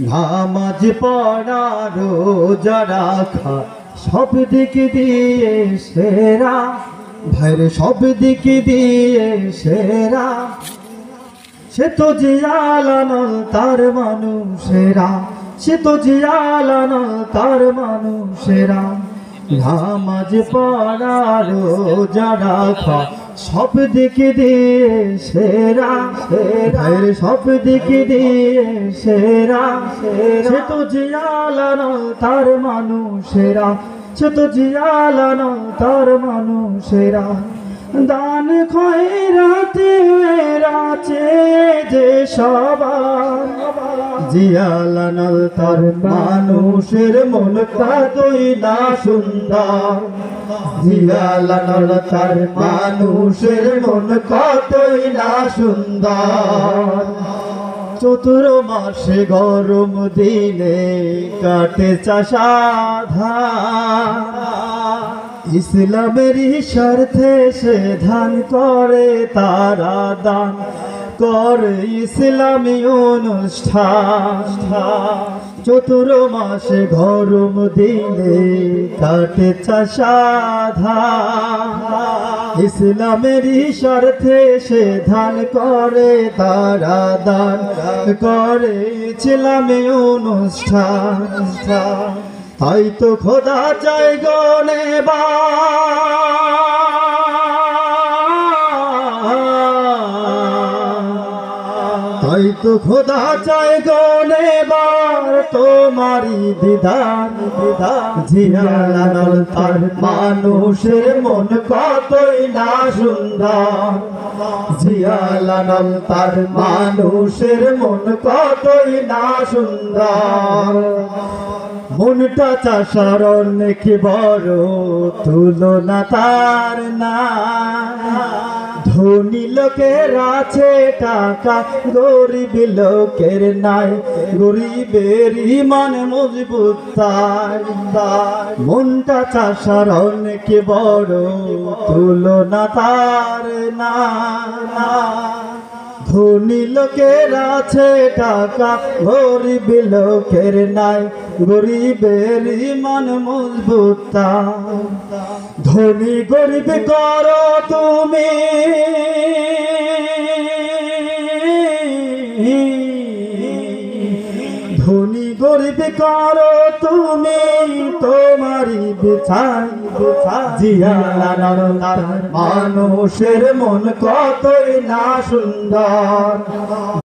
নামাজ পড়া রোজা রাখা সব দিক দিয়ে সেরা, ভাইরে সব দিক দিয়ে সেরা। সে তো জিয়ালানল তার মানুষেরা, সে তো জিয়ালানল তার মানুষেরা। নামাজ পড়া রোজা রাখা সব দিক দিয়ে সেরা, ভাইরে সব দিক দিয়ে সেরা। সে তো জিয়ালানল তার মানুষেরা, সে তো জিয়ালানল তার মানুষেরা। দান খয়রাতে রাচে যে সবার, জিয়ালানল তার মানুষের মন কতই না সুন্দর। জিয়ালানল তার মানুষের মন কতই না সুন্দর। চতুর মাসে গরম দিনে কাটে চাষা ধান, ইসলামেরই স্বার্থে সে ধান করে তারা দান করে ইসলামী অনুষ্ঠান। চতুর মাসে গরম দিনে কাটে চাষা ধান, ইসলামেরই স্বার্থে সে ধান করে তারা দান করে ইসলামী অনুষ্ঠান। তাই তো খোদা চাই গনে বা, তাই তো খোদা চাই গনে বার তোমারি বিধান। জিয়ালানল তার মানুষের মন কতই না সুন্দর, জিয়ালানল তার মানুষের মন কতই না সুন্দর। মনটা চাষার অনেক বড় তুলনা তার না, ধনী লোকের আছে টাকা গরিব লোকের নাই, গরিবের ইমান মজবুত তার। মনটা চাষার অনেক বড় তুলনা তার না, ধনী লোকের আছে টাকা গরিব লোকের নাই, গরিবের ইমান মজবুত তার। ধনী গরিব করো তুমি, ধনী গরিব করো তুমি তোমারি বিচার। জিয়ালানল তার মানুষের মন কতই না সুন্দর,